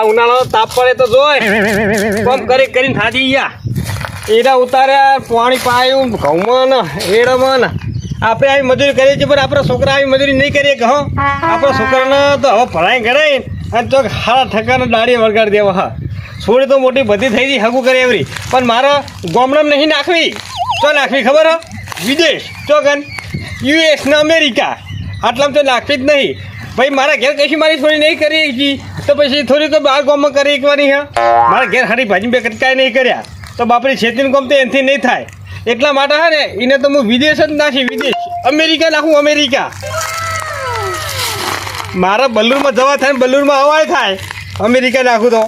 ઉનાળો તાપ પડે તો જોય કોમ કરીને થાકી ગયા એના ઉતાર્યા પાણી પાયું ઘઉંમાં ને એડામાં ને આપણે આવી મજૂરી કરીએ છીએ પણ આપણા છોકરા આવી મજૂરી નહીં કરીએ કે હો આપણા છોકરાને તો હવે ભણાઈ કરાય અને ચોક હારા ઠકાને દાડીએ વળગાડી દેવા હા છોડી તો મોટી બધી થઈ ગઈ હગું કરે એવરી પણ મારા ગામડામાં નહીં નાખવી તો નાખવી ખબર હો વિદેશ ચોકન યુએસ ને અમેરિકા આટલામાં તો નાખવી જ નહીં ભાઈ મારા ઘેર કશી મારી થોડી નહીં કરી હતી તો પછી થોડી તો બહાર ગામમાં કરી એકવાની હા મારા ઘેર હારી ભાજી બે કટકાય નહીં કર્યા તો બાપરી ખેતીનું કામ તો એનાથી નહીં થાય એટલા માટે હા ને એને તો હું વિદેશ જ નાખી વિદેશ અમેરિકા નાખું અમેરિકા મારા બલ્લુરમાં જવા થાય ને બલ્લુરમાં હવાય થાય અમેરિકા નાખું તો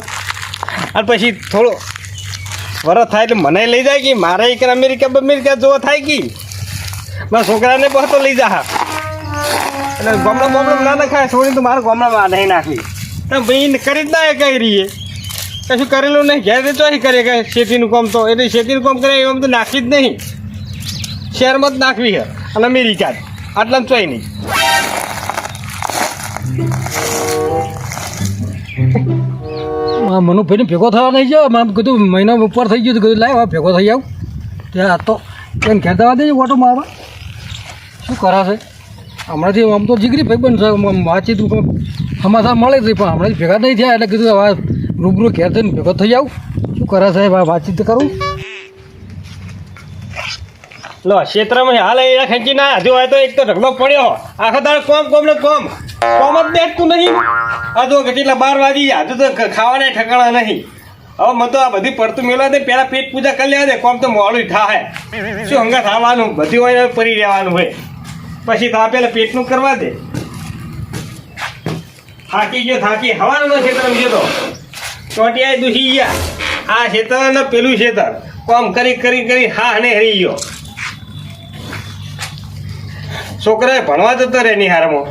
અને પછી થોડો વરસ થાય એટલે મને લઈ જાય કે મારે એક અમેરિકા જોવા થાય કે મારા છોકરાને બહુ તો લઈ જા એટલે ગામડા ના નખાય છોડીને તો મારા ગામડામાં નહીં નાખવી ભાઈ કરી જ ના કઈ રહીએ કશું કરેલું નહીં ઘેર તો ચોહી કરીએ કે ખેતીનું કામ તો એટલે ખેતીનું કામ કરે એમ તો નાખવી જ નહીં શહેરમાં જ નાખવી છે અને અમેરિકા આટલા ચોઈ નહીં મનુ ભાઈને ભેગો થવા નહીં જાવ મારે કીધું મહિના ઉપર થઈ ગયું કીધું લાવ ભેગો થઈ જાવ ત્યાં આ તો એને ઘેર દવા દેજો ઓટો મારવા શું કરાશે હમણાંથી આમ તો જીગરી ભાઈ બન વાતચીત સમાચાર મળે છે પણ હમણાં ભેગા નહીં થયા એટલે કીધું હવે રૂબરૂ ઘેર થઈને ભેગો થઈ જાવ શું કરે સાહેબ આ વાતચીત કરું લો ક્ષેત્રમાં હાલ એના ખેંચી ના હજુ હોય તો એક તો ઢગલો પડ્યો આખા દાડો કોમ જ બેઠતું નહીં આ તો કેટલા 12 વાગી ગયા હજુ તો ખાવાના ઠકાણા નહીં હવે મને તો આ બધી પડતું મેળવા દે પહેલાં પેટ પૂજા કરી લેવા દે કોમ તો મોડું થાય શું હંગા ખાવાનું બધું હોય પરી રહેવાનું હોય પછી તો આ પેલા પેટનું કરવા દે થાકી હવાનો ક્ષેત્ર ગયો તો ચોટિયા દુખી ગયા આ ક્ષેત્ર ને પેલું ક્ષેત્ર કોમ કરી હા ને હરી ગયો છોકરાએ ભણવા જતો રહે નિહારમાં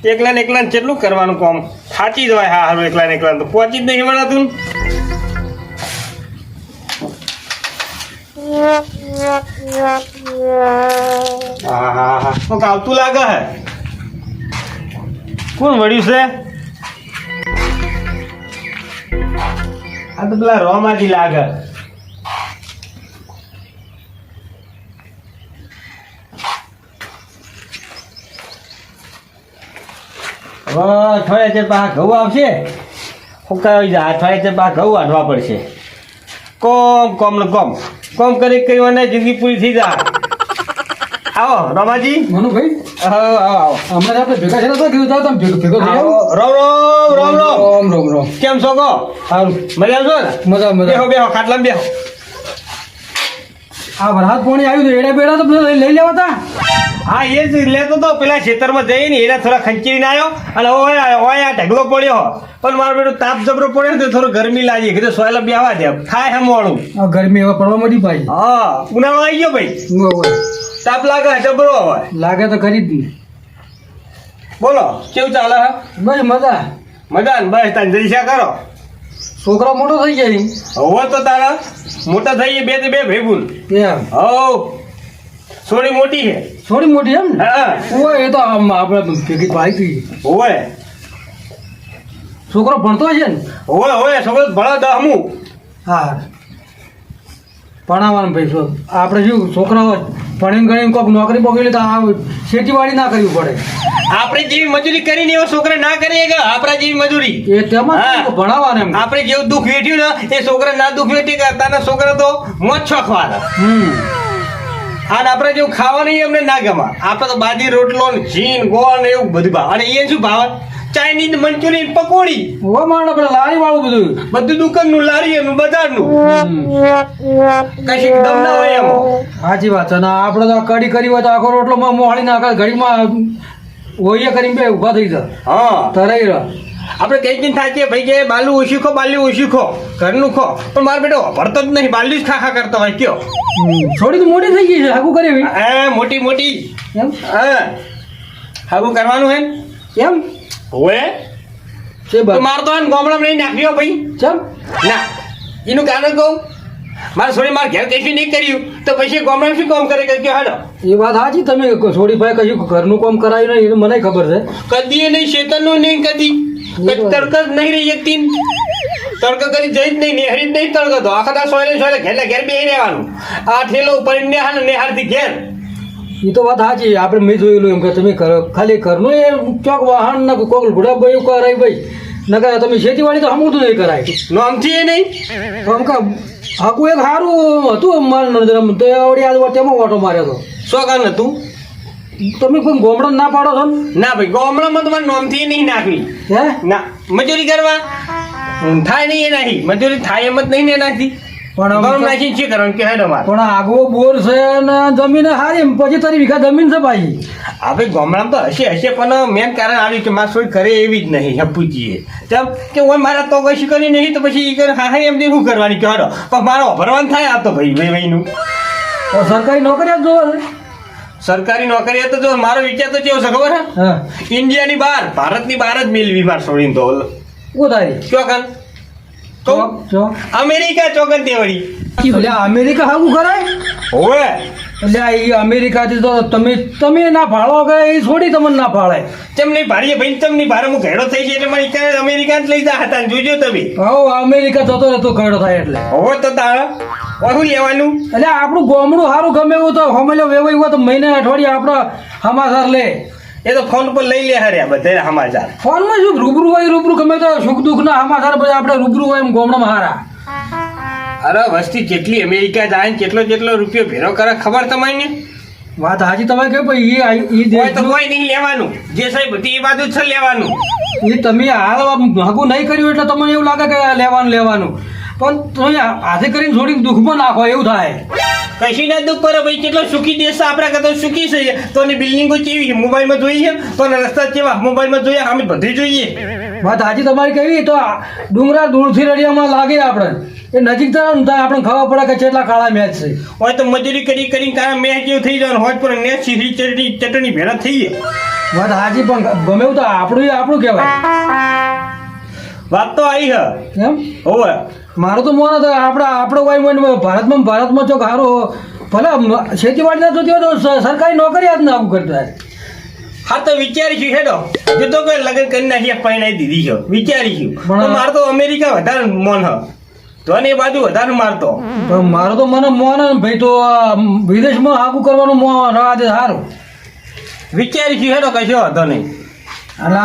એકલા ને કેટલું કરવાનું કામ થાચી જવાય હા હારું એકલા ને તો પહોંચી જ નહીં મળાતું હા તો આવતું લાગે હે કોણ વળ્યું છે આ તો પેલા રોમાજી લાગે અઠવાડિયા છે પા ઘઉં આવશે ફૂંકાવી જાય અઠવાડિયા છે પા ઘઉં વાઢવા પડશે કોમ કરી જિંદગી પૂરી થઈ જાય આવો રમાજી મનુભાઈ આવો હમણાં આપણે ભેગા છે તો કીધું જાવ તમે ભેગો થઈ જાવ રોમ કેમ છો કહો સારું મજા છો ને મજા બેહો ખાટલામાં બેહો આ વરસાદ પાણી આવ્યું તો એડા બેડા તો લઈ લેવા તા હા એ જ લેતો તો પેલા ખેતરમાં જઈને એના થોડા ખંચીને આવ્યો અને ઓય આ ઢગલો પડ્યો પણ મારો બેટો તાપ જબરો પડ્યો તો થોડું ગરમી લાગી કીધું સોયલા બેહવા દે થાય હમવાળું ગરમી હવે પડવા માંડી ભાઈ હા ઉનાળો આવી ગયો ભાઈ તાપ લાગે જબરો હવે લાગે તો ખરી જ બોલો કેવું ચાલે બસ મજા ને બસ તાર જલસા કરો છોકરો મોટો થઈ જાય હવે તો તારા મોટા થઈ બે ભાઈ બોલ એમ હવ થોડી મોટી છે થોડી મોટી એમ ને હા ઓય એ તો આપણે ભેગી ભાઈ થઈ હોય છોકરો ભણતો છે ને હોય છોકરો ભણા દહમું હા ભણાવવાનું ભાઈ આપણે શું છોકરાઓ ભણીને ગણીને કોઈક નોકરી પકડી તો આ ખેતીવાડી ના કરવી પડે આપણે જેવી મજૂરી કરીને એવો છોકરા ના કરીએ કે આપણા જેવી મજૂરી એ તેમાં ભણાવવાનું એમ આપણે જેવું દુઃખ વેઠ્યું ને એ છોકરા ના દુઃખ વેઠી કરતા છોકરા તો મોજ છોખવાના અને આપણે જેવું ખાવાનું એમને ના ગમા આપણે તો બાજી રોટલો ને જીન ગોળ ને એવું બધું ભાવ અને એ શું ભાવ ચાઇનીઝ મંચુરિયન પકોડી ઓ માણસ આપણે લારી વાળું બધું દુકાનનું લારી એનું બજારનું કશી દમ ના હોય એમ સાચી વાત છે ને આપણે તો કડી કરી હોય તો આખો રોટલો માં મોહળી નાખે ઘડીમાં ઓઈએ કરીને બે ઊભા થઈ જાય હા તરાઈ રહ્યો આપણે કઈ કઈ થાય છે ભાઈ કે બાલું ઓછી ખો ઘરનું ખો પણ મારો બેટો ભરતો જ નહીં બાલું જ ખા કરતો હોય કયો થોડી તો મોટી થઈ ગઈ છે હાગું કરી હા મોટી એમ હા હાગું કરવાનું હે એમ હોય છે મારે તો ગામડામાં નહીં નાખ્યો ભાઈ ચમ ના એનું કારણ કહું મારે છોડી મારે ઘેર કશું નહીં કર્યું તો પછી ગામડામાં શું કામ કરે કે હાલો એ વાત સાચી તમે છોડી ભાઈ કશું ઘરનું કામ કરાયું નહીં એ મને ખબર છે કદી નહીં શેતનનું નહીં કદી તડક જ નહીં રહી એકતી તડક કરી જઈ જ નહીં નેહરી જ નહીં તડક તો આખા સોયલે સોયલે ઘેર ઘેર બેહી રહેવાનું આ ઠેલો ઉપર નેહાર ને નેહારથી ઘેર એ તો વાત સાચી આપણે મેં જોયેલું એમ કે તમે ખાલી ઘરનું એ ચોક વાહન ને કોઈ ઘોડા ભાઈ કરાય ભાઈ નકર તમે ખેતીવાડી તો હમું નહીં કરાય નોમથી એ નહીં તો આમ કે હાકું એક સારું હતું મારા નજરમાં તો આવડી આજ તેમાં ઓટો માર્યો હતો શું કાન હતું તમે પણ ગોમડો ના પાડો છો ને? ના ભાઈ ગામડામાં તમારે નોમથી નહીં નાખવી હે ના મજૂરી કરવા થાય નહીં એ નહીં મજૂરી થાય એમ જ નહીં ને એનાથી પણ ગરમ નાખીને શું કરવાનું કે હેડો માર પણ આગવો બોર છે ને જમીન હારી 25 વીઘા જમીન છે ભાઈ આપણે ગામડામાં તો હશે પણ મેન કારણ આવ્યું કે મારે કોઈ કરે એવી જ નહીં હપુજીએ તેમ કે ઓય મારા તો કશું કરી નહીં તો પછી હા એમ શું કરવાની કે હેડો પણ મારો ભરવાનું થાય આ તો ભાઈ ભાઈનું તો સરકારી નોકરી જ જોવે છે. સરકારી નોકરી તો જો મારો વિચાર તો કેવો છે ખબર હે હા ઇન્ડિયાની બહાર ભારતની બહાર જ મેળવી માર છોડીને તો ઉધારી ચોકન તો ચો અમેરિકા ચોકન તે વળી એટલે અમેરિકા હાવું કરાય હોવે એટલે એ અમેરિકાથી તો તમે ના ફાળો કે એ છોડી તમને ના ફાળે ચમ નહીં ભાડીએ ભાઈ ચમ નહીં ભારે હું ઘેડો થઈ છે એટલે મને ઈકરે અમેરિકા જ લઈ જા હતા ને જોજો તમે હો અમેરિકા જતો રહેતો ઘરડો થાય એટલે હોવે તો તારા શું લેવાનું એટલે આપણું ગામડું સારું ગમે એવું તો હમેલો વેવાય હોય તો મહિને અઠવાડિયે આપણો સમાચાર લે એ તો ફોન પર લઈ લે હર્યા બધા સમાચાર ફોનમાં શું રૂબરૂ હોય રૂબરૂ ગમે તો સુખ દુઃખ ના સમાચાર બધા આપણે રૂબરૂ હોય એમ ગામડામાં હારા અરે વસ્તી જેટલી અમેરિકા જાય ને કેટલો રૂપિયો ભેરો કરે ખબર તમારી વાત હાજી તમે કે ભાઈ કોઈ તો કોઈ નહીં લેવાનું જે સાહેબ બધી એ બાજુ છે લેવાનું એ તમે હાલ ભાગું નહીં કર્યું એટલે તમને એવું લાગે કે લેવાનું પણ તમે હાથે કરીને છોડીને દુઃખમાં નાખો એવું થાય કશી ના દુઃખ કરે ભાઈ કેટલો સુખી દેશ છે આપણા કરતા સુખી છે તો ની બિલ્ડિંગો કેવી છે મોબાઈલમાં જોઈએ તો રસ્તા કેવા મોબાઈલમાં જોઈએ અમે બધી જોઈએ વાત હાજી તમારી કેવી તો ડુંગરા દૂરથી રડિયામાં લાગે આપણે એ નજીક તો આપણે ખબર પડે કે કેટલા કાળા મેચ છે હોય તો મજૂરી કરી કાળા મેચ જેવું થઈ જવાનું હોય પણ ને સીધી ચટણી ભેળા થઈ જાય વાત હાજી પણ ગમે એવું તો આપણું કહેવાય વાત તો આવી હ એમ હોવે મારું તો મોન હતું આપણો કોઈ ભારતમાં ચોક સારો ભલે ખેતીવાડી ના જોતી હોય તો સરકારી નોકરી આજ ના આવું કરતા હા તો વિચારીશું હેડો જો તો કોઈ લગ્ન કરી નાખી પૈણાઈ દીધી છે વિચારીશું પણ પણ મારે તો અમેરિકા વધારે મોન હ તો ને એ બાજુ વધારે મારતો પણ મારો તો મને મોન ભાઈ તો વિદેશમાં આગું કરવાનું મોન રવા દે સારું વિચારીશું હેડો કશો હતો નહીં અને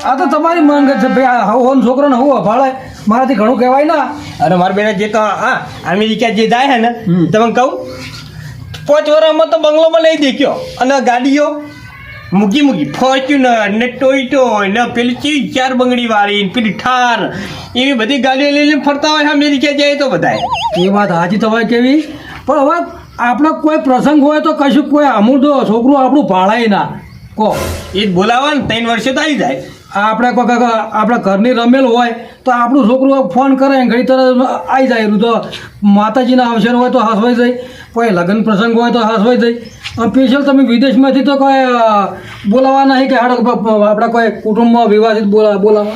આ તો તમારી માંગ છે ભાઈ હોન છોકરાને હું અભાળે મારાથી ઘણું કહેવાય ના અરે મારા બેટા જે તો હા અમેરિકા જે જાય છે ને હમ. તમને કહું 5 વર્ષમાં તો બંગલોમાં લઈ દેખ્યો અને ગાડીઓ મૂકી ફોર્ચ્યુનર ને ટોયોટો ને પેલી ચીજ 4 બંગડી વાળી ને પેલી ઠાર એવી બધી ગાડીઓ લઈને ફરતા હોય અમેરિકા જાય તો બધાય એ વાત હાજી તમારી કેવી પણ હવે આપણે કોઈ પ્રસંગ હોય તો કશું કોઈ અમુક છોકરું આપણું ભાળાય ના કહો એ જ બોલાવો ને 3 વર્ષે તો આવી જાય આપણે કોઈ આપણા ઘરની રમેલ હોય તો આપણું છોકરું ફોન કરે ઘડી તરત આવી જાય એનું તો માતાજીના અવસર હોય તો હસવાઈ જાય કોઈ લગ્ન પ્રસંગ હોય તો હસવાઈ જાય સ્પેશિયલ તમે વિદેશમાંથી તો કોઈ બોલાવવા નહીં કે હાડો આપણા કોઈ કુટુંબમાં વિવાહિત બોલાવવા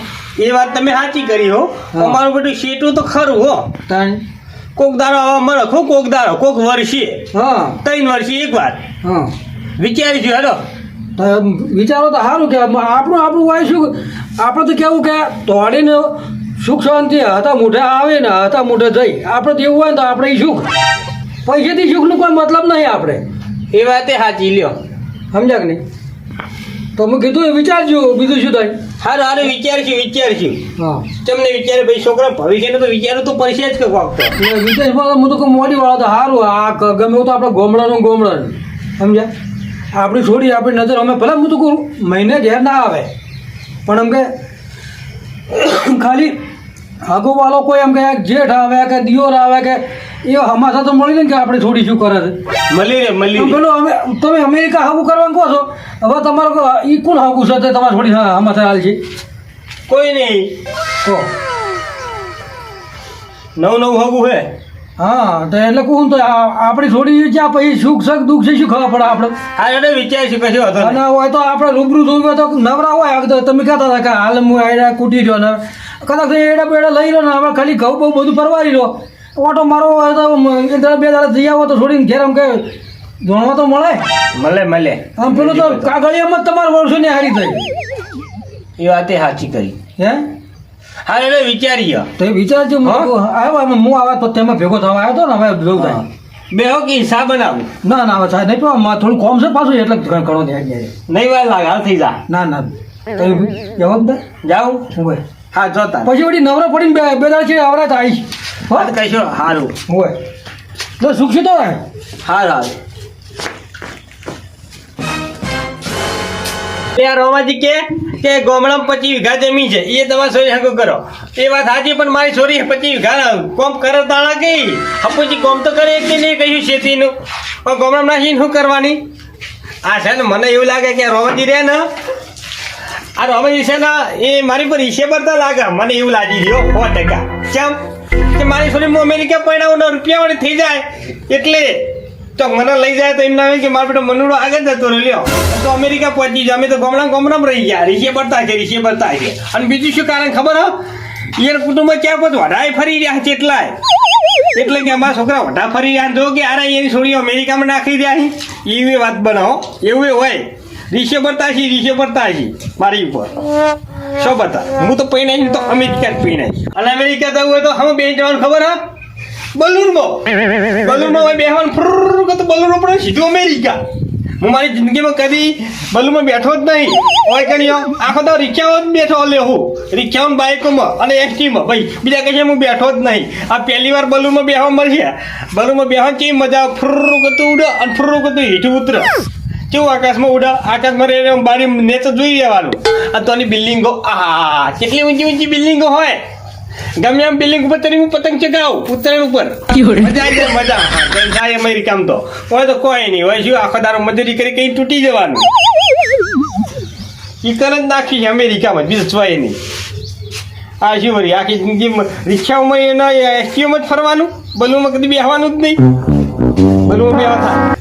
એ વાત તમે સાચી કરી હો અમારું બધું શેટું તો ખરું હો તાણી કોક દાડો આવા મળે કોક દાડો કોક વર્ષે હા 3 વર્ષે એકવાર હા વિચારીશું હેડો તો વિચારો તો સારું કે આપણું હોય શું આપણે તો કેવું કે તોડીને સુખ શાંતિ હતા મોઢે આવે ને હતા મોઢે જઈ આપણે તો એવું હોય ને તો આપણે ઈ સુખ પૈસાથી સુખનો કોઈ મતલબ નહીં આપણે એ વાતે સાચી લ્યો સમજ્યા કે નહીં તો મેં કીધું એ વિચારજો બીજું શું થાય હારું વિચારશું હા તમને વિચારે ભાઈ છોકરા ભવિષ્યનું તો વિચારું તો પડશે જ કે કોક તો એટલે વિદેશમાં હું તો કોઈ મોડી વાળો તો સારું આ ગમે એવું તો આપણે ગોમડાનું સમજ્યા આપણી છોડી આપણી નજર અમે ભલે હું તો કહું મહિને ઘેર ના આવે પણ એમ કે ખાલી આગોવાળો કોઈ એમ કે જેઠ આવે કે દિયોર આવે કે એ હમાસા તો મળી ને કે આપણે છોડી શું કરે છે મળી પેલો તમે અમેરિકા હાગું કરવાનું કહો છો હવે તમારો એ કોણ હાગું છે તે તમારે છોડી હમાસા હાલ છે કોઈ નહીં કહો નવું હગું હે હા તો એટલે કહું તો આપણી છોડી જ્યાં પછી સુખ સખ દુઃખ છે શું ખબર પડે આપણે હા એટલે વિચારશું કશું હતો અને હોય તો આપણે રૂબરૂ જોયું તો નવરા હોય તો તમે કહેતા હતા કે હાલ હું આયડા કૂટી રહ્યો ને કદાચ એડા બેડા લઈ રહ્યો ને હવે ખાલી ઘઉં બહુ બધું પરવારી રહ્યો ઓટો મારો હોય તો 1 દાડા 2 દાડા જઈ આવો તો છોડીને ઘેર આમ કે ધોણવા તો મળે આમ પેલું તો કાગળિયામાં જ તમારે વર્ષોની હારી થઈ એ વાતે સાચી કરી હે હા એટલે વિચારીએ તો એ વિચારજો હું આવ્યો હું આવે તો તેમાં ભેગો થવા આવ્યો હતો ને હવે ભેગો થાય બે હો કે હિસાબ બનાવું ના ના હવે સાહેબ નહીં પણ થોડું કોમ છે પાછું એટલે ઘણો ધ્યાન જાય નહીં વાર લાગે હાલ થઈ જા ના ના તો જવાબદાર જાઉં હોય હા જોતા પછી વળી નવરો પડીને બે દાડ છે આવડા આવીશ હો કહીશો સારું હોય તો સુખ છે તો હારું યાર રોમાજી કે ગામડામાં 25 વીઘા જમીન છે એ તમારે સોરી હંકો કરો એ વાત સાચી પણ મારી સોરી 25 વીઘા કોમ કરે તાણા કઈ હપુજી કોમ તો કરે કે નહીં કહ્યું ખેતીનું પણ ગામડામાં નાખીને શું કરવાની આ છે ને મને એવું લાગે કે રોમાજી રહે ને આ રોમાજી છે ને એ મારી પર હિસ્સે ભરતા લાગે મને એવું લાગી રહ્યો 100% કેમ કે મારી સોરી હું અમેરિકા પૈણાવું રૂપિયા વાળી થઈ જાય એટલે તો મને લઈ જાય તો એમ ના કે મારો બેટો મનુડો આગળ જતો રહ્યો તો અમેરિકા પહોંચી જાય અમે તો ગામડામાં રહી ગયા રીશે પડતા છે અને બીજું શું કારણ ખબર હો યાર કુટુંબમાં ક્યાં બધું વઢાય ફરી રહ્યા છે એટલાય એટલે કે અમારા છોકરા વઢા ફરી રહ્યા જો કે આરા એની છોડીઓ અમેરિકામાં નાખી રહ્યા એવી વાત બનાવો એવું હોય રીશે પડતા છે મારી ઉપર શું બતા હું તો પૈણાઈ તો અમેરિકા જ પૈણાઈ અને અમેરિકા જવું હોય તો હવે બે જવાનું ખબર હા બલૂનમાં હોય બેહવાનું ફ્રુર તો બલૂન પડે સીધું અમેરિકા હું મારી જિંદગીમાં કદી બલૂનમાં બેઠો જ નહીં હોય કણીઓ આખો તો રિક્ષામાં જ બેઠો લેવું રિક્ષામાં બાઇકોમાં અને એસટીમાં ભાઈ બીજા કઈ હું બેઠો જ નહીં આ પહેલી વાર બલૂનમાં બેહવા મળશે બલૂનમાં બેહવાની કેવી મજા ફ્રુર કરતું ઉડે અને ફ્રુર કરતું હીઠું ઉતરે કેવું આકાશમાં ઉડે આકાશમાં રહીને બારી નેચર જોઈ રહેવાનું આ તો બિલ્ડિંગો આહા કેટલી ઊંચી બિલ્ડિંગો હોય ગમે એમ બિલ્ડિંગ ઉપર તરી હું પતંગ ચગાવું ઉત્તરાયણ ઉપર મજા આવી જાય મજા જાય અમેરિકામાં તો હોય તો કોઈ નહીં હોય શું આખો દારો મજૂરી કરી કઈ તૂટી જવાનું ઈ જ નાખી છે અમેરિકામાં બીજું હોય નહીં આ શું વળી આખી જિંદગી રિક્ષાઓમાં એના એસટીઓમાં જ ફરવાનું બલૂનમાં કદી બેસવાનું જ નહીં બલૂનમાં બેવા થાય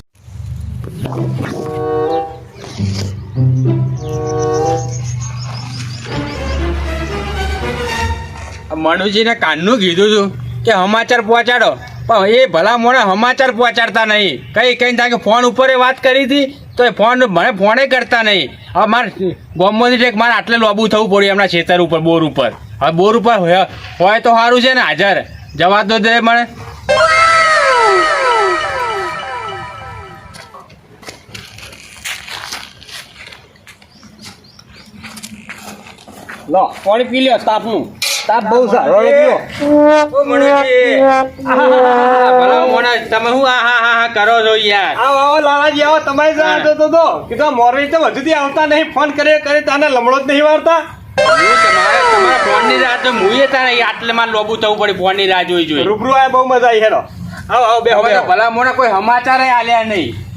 મનુજીને કાનનું કીધું હતું કે સમાચાર પહોંચાડો પણ એ ભલા મોણે સમાચાર પહોંચાડતા નહીં કઈ થાય કે ફોન ઉપર વાત કરી હતી તો એ ફોન મને ફોને કરતા નહીં હવે મારે ગોમમાંથી મારે આટલે લોબું થવું પડ્યું એમના ખેતર ઉપર બોર ઉપર હવે બોર ઉપર હોય તો સારું છે ને હાજર જવા દો દે મને લો પાણી પી લ્યો તાપનું તાપ બહુ સારો લાગ્યો ઓ મનુજી ભલા મોણા તમે શું હા કરો છો યાર આવો લાલાજી આવો તમારી સાથે તો કીધું મોરવી તો વધુથી આવતા નહીં ફોન કરે તાને લમડો જ નહીં વાળતા તમારા ફોનની રાહ તો મુએ તારે આટલે મારે લોબું થવું પડે ફોનની રાહ જોઈ રૂબરૂ આ બહુ મજા આવી હેરો આવો બે ભલા મોણા કોઈ સમાચાર આલ્યા નહીં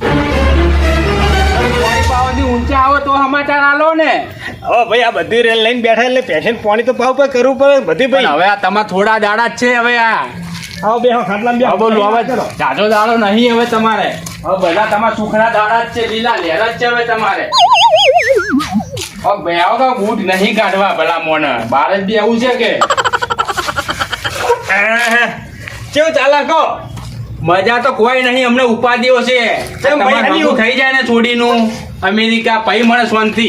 ઊંચા આવો તો સમાચાર આલો ને હવે ભાઈ આ બધી રેલ લઈને બેઠા એટલે પેશન પાણી તો પાવ પર કરવું પડે બધી ભાઈ હવે આ તમારા થોડા દાડા જ છે હવે આ આવો બે ખાટલા બે બોલો હવે જાજો દાડો નહીં હવે તમારે હવે બધા તમારા સુખના દાડા જ છે લીલા લહેર જ છે હવે તમારે હવે બેહો તો બૂટ નહીં કાઢવા ભલા મોને બાર જ બી આવું છે કે કેવું ચાલે કહો મજા તો કોઈ નહીં અમને ઉપાધિઓ છે તમારે હગું થઈ જાય ને છોડીનું અમેરિકા પછી મને શાંતિ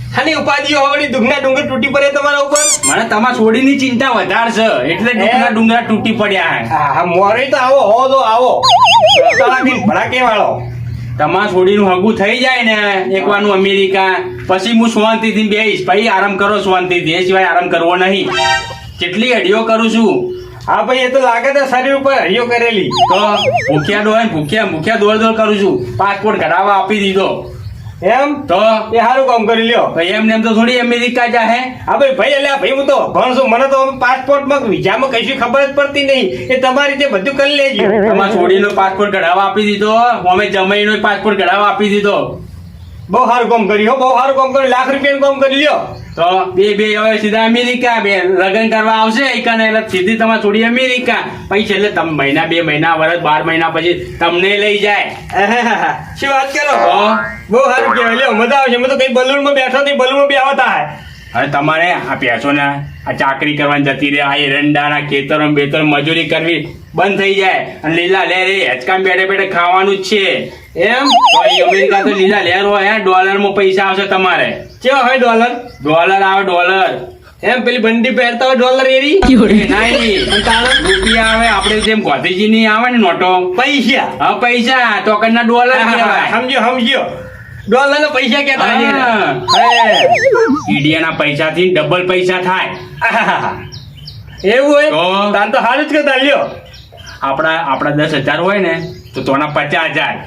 ખાલી ઉપાધિઓ હવે દુઃખના ડુંગર તૂટી પડે તમારા ઉપર મને તમારા છોડીની ચિંતા વધારે છે એટલે દુઃખના ડુંગરા તૂટી પડ્યા હા મોરે તો આવો હો તો આવો ભડાકે વાળો તમારા છોડીનું હગું થઈ જાય ને એકવાનું અમેરિકા પછી હું શાંતિથી બેહીશ પછી આરામ કરો શાંતિથી એ સિવાય આરામ કરવો નહીં કેટલી અડીઓ કરું છું હા ભાઈ એ તો લાગે છે શરીર ઉપર હરિયો કરેલી તો ભૂખ્યા ડોહે ભૂખ્યા દોડ કરું છું પાસપોર્ટ કઢાવવા આપી દીધો એમ તો એ સારું કામ કરી લ્યો ભાઈ એમને એમ તો થોડી અમેરિકા જાહે હા ભાઈ એટલે ભાઈ હું તો ભણશું મને તો પાસપોર્ટમાં વિઝામાં કશું ખબર જ પડતી નહીં એ તમારી રીતે બધું કરી લેજો તમારા છોડીનો પાસપોર્ટ કઢાવવા આપી દીધો અમે જમાઈનો પાસપોર્ટ કઢાવવા આપી દીધો બહુ સારું કામ કર્યું બહુ સારું કામ કર્યું લાખ રૂપિયાનું કામ કરી લ્યો તો બે હવે સીધા અમેરિકા બે લગ્ન કરવા આવશે એટલે સીધી તમારે થોડી અમેરિકા પછી છેલ્લે મહિના 2 મહિના વર્ષ 12 મહિના પછી તમને લઈ જાય શું વાત કરો બહુ સારું કહેવાય લ્યો મજા આવશે મેં તો કઈ બલૂનમાં બેઠો નહીં બલૂનમાં બે આવતા હવે તમારે આ પેસો ને આ ચાકરી કરવાની જતી રહે આ એરંડાના ખેતરો બેતરો મજૂરી કરવી બંધ થઈ જાય અને લીલા લહેર એ હેચકામ બેઠે ખાવાનું જ છે એમ તો અમેરિકા તો લીલા લહેર હોય ડોલરમાં પૈસા આવશે તમારે કેવા હોય ડોલર આવે ડોલર એમ પેલી બંડી પહેરતા હોય ડોલર એરી એ નહીં રૂપિયા આવે આપણે જેમ ગાંધીજી ની આવે ને નોટો પૈસા હા પૈસા ટોકન ના ડોલર કહેવાય સમજ્યો ડોલર ના પૈસા કેતા ઇન્ડિયાના પૈસાથી ડબલ પૈસા થાય એવું હોય તો? તાન તો સારું જ કરતા લ્યો આપણા 10,000 હોય ને તો તોના 50,000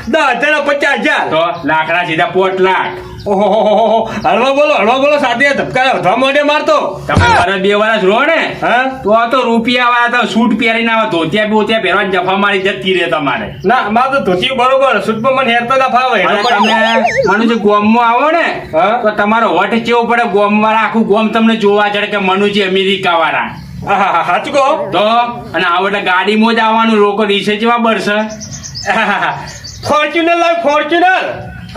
10,000 તો લાખના સીધા 5 લાખ ઓહો હળવા બોલો સાથે ધબકા વધવા મોઢે મારતો તમે વર્ષ 2 વર્ષ રહો ને હા તો રૂપિયા વાળા તો સૂટ પહેરીને આવે ધોતિયા બોતિયા પહેરવા જફા મારી જતી રહે તમારે ના માર તો ધોતી બરોબર સૂટમાં મને હેરતા ના ફાવે અને તમે મનુજી ગોમમાં આવો ને હા? તો તમારો વટ કેવો પડે ગોમ વાળા આખું ગોમ તમને જોવા ચડે કે મનુજી અમેરિકા વાળા સાચું કહો તો અને આવો એટલે ગાડીમાં જ આવવાનું લોકો રીસે જેવા બળશે ફોર્ચ્યુનર લાવ ફોર્ચ્યુનર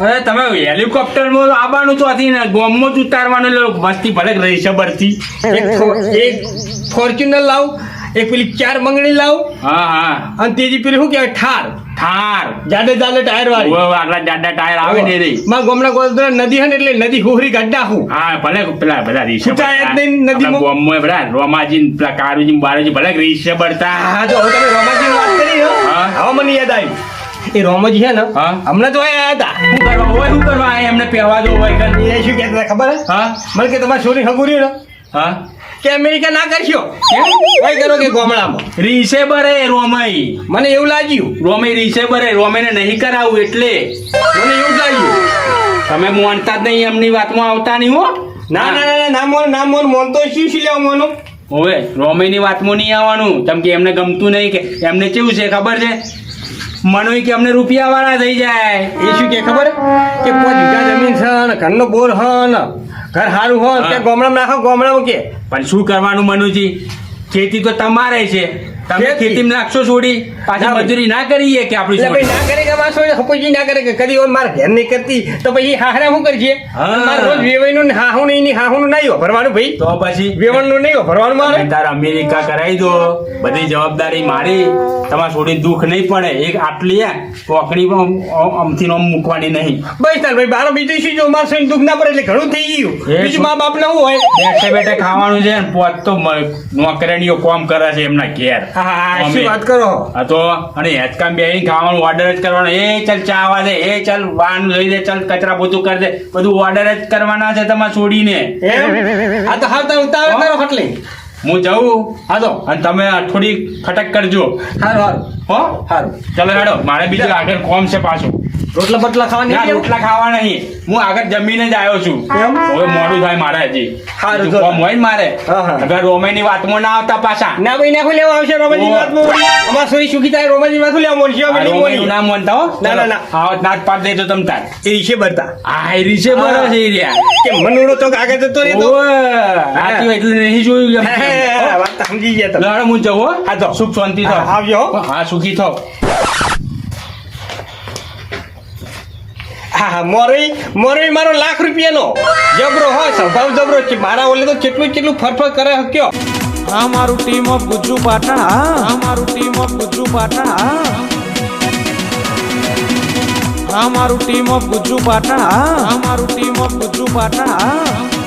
અરે તમે હેલિકોપ્ટરમાં આવવાનું ચોથી ને ગોમમાં જ ઉતારવાનું એટલે મસ્તી ભલે રહીશે બળતી એક ફોર્ચ્યુનર લાવ એક પેલી 4 મંગણી લાવ હા અને ત્રીજી પેલી શું કહેવાય થાર જાડે ટાયર વાળી આગલા જાડા ટાયર આવે ને રે માં ગોમડા ગોદરા નદી હે ને એટલે નદી હોહરી ગાડા હું હા ભલે પેલા બધા રીસે ખૂંચાય જ નહીં નદીમાં. ગોમમાં બધા રોમાજી પેલા કારુજી બારુજી ભલે રીસે બળતા હા જો હવે તમે રોમાજીની વાત કરી હો હા. હવે મને યાદ આવ્યું એ રોમાજી હે ને હા. હમણાં તો આયા હતા શું કરવા આ એમને પહેવા દો હોય કર એ શું કહેતા હતા ખબર હે હા મને કે તમારી છોરી હગુર્યું ને હા કે અમેરિકા ના કરશો કેમ? કઈ કરો કે ગોમડામાં રીસે બરે રોમાઈ મને એવું લાગ્યું રોમે રીસે બરે રોમેને નહીં કરાવું એટલે મને એવું જ લાગ્યું તમે માનતા જ નહીં એમની વાતમાં આવતા નહીં હો ના મોન તો શું લેવા મોનો હવે રોમેની વાતમાં નહીં આવવાનું કેમ કે એમને ગમતું નહીં કે એમને કેવું છે ખબર છે મનોય કે અમને રૂપિયા વાળા થઈ જાય એ શું કે ખબર કે 5 વીઘા જમીન છે ને ઘરનો બોર હ ને ઘર સારું હોય હા. કે ગામડામાં નાખો ગામડામાં કે પણ શું કરવાનું મનુજી ખેતી તો તમારે છે તમે ખેતી? ખેતીમાં નાખશો છોડી પાછી ના ભાઈ. મજૂરી ના કરીએ કે આપણી એટલે ભાઈ છોડી ના કરે કે મારા સોય હપોજી ના કરે કે કદી ઓય મારા ઘેર નહીં કરતી તો પછી હાહરા શું કરશે હા. મારે રોજ વેવાઈનું ને હાહું નહીં ભરવાનું ભાઈ તો પછી વેવણનું નહીં ભરવાનું મારે તમે તાર અમેરિકા કરાવી દો બધી જવાબદારી મારી તમારે છોડી દુઃખ નહીં પડે એક આટલી પોકડી અમથી નો મૂકવાની નહીં બસ તાર ભાઈ બારો બીજું શું જો મારે સોય દુઃખ ના પડે એટલે ઘણું થઈ ગયું એ બીજું શું? મા બાપ ને શું હોય બેઠે બેઠે ખાવાનું છે ને પોત તો નોકરીઓ કામ કરે છે એમના ઘેર હા શું અમે. વાત કરો હા તો અને હેચકામ બેહીને ખાવાનું ઓર્ડર જ કરવાનો એ ચાલ ચા આવા દે એ ચાલ વાન લઈ દે ચાલ કચરા પોતું કરી દે બધું ઓર્ડર જ કરવાના છે તમારે છોડીને એમ આ તો હાલ તાર ઉતાવળ કરો ફટલે હું જાઉં હા તો અને તમે થોડી ખટક કરજો હારું હો હારું ચલો હેડો મારે બીજું આગળ કોમ છે પાછું રોટલા બટલા ખાવાની ના નથી રોટલા ખાવા નહીં હું આગળ જમીને જ આવ્યો છું એમ? હવે મોડું થાય મારે હજી હારું, બીજું જો. કોમ હોય ને મારે હા, હા. અગર રોમાઈની વાતમાં ના આવતા પાછા ના ભાઈ નાખું લેવા આવશે રોમાજી ઓ. વાતમાં અમાર સોરી સુખી થાય રોમાજી વાતમાં લેવા મળશે અમે આ નહીં રોમાઈનું મોની નામ માનતા હો ના, ના, ના. આવો નાચ પાડ દેજો તમ તાર એ વિશે બરતા આ એ રીસે બરો છે એ રહ્યા કે મનુડો તો આગળ જતો રહેતો ઓય, સાચી વાત, એટલે નહીં જોયું એમ. વાત તો સમજી ગયા તમે લડો, હું જઉં હો. હા, જાઓ. સુખ શાંતિ હા, થાવ. આવજો હો. હા સુખી થાવ. હા મોરઈ મારો ₹1,00,000 જબરો હોય સ્વભાવ જબરો છે મારા ઓલે તો કેટલું ફરફર કરે હક્યો આ મારું ટીમ ઓફ ગુજ્જુ પાટણ આ મારું ટીમ ઓફ ગુજ્જુ પાટણ આ મારું ટીમ ઓફ ગુજ્જુ પાટણ આ મારું ટીમ ઓફ ગુજ્જુ પાટણ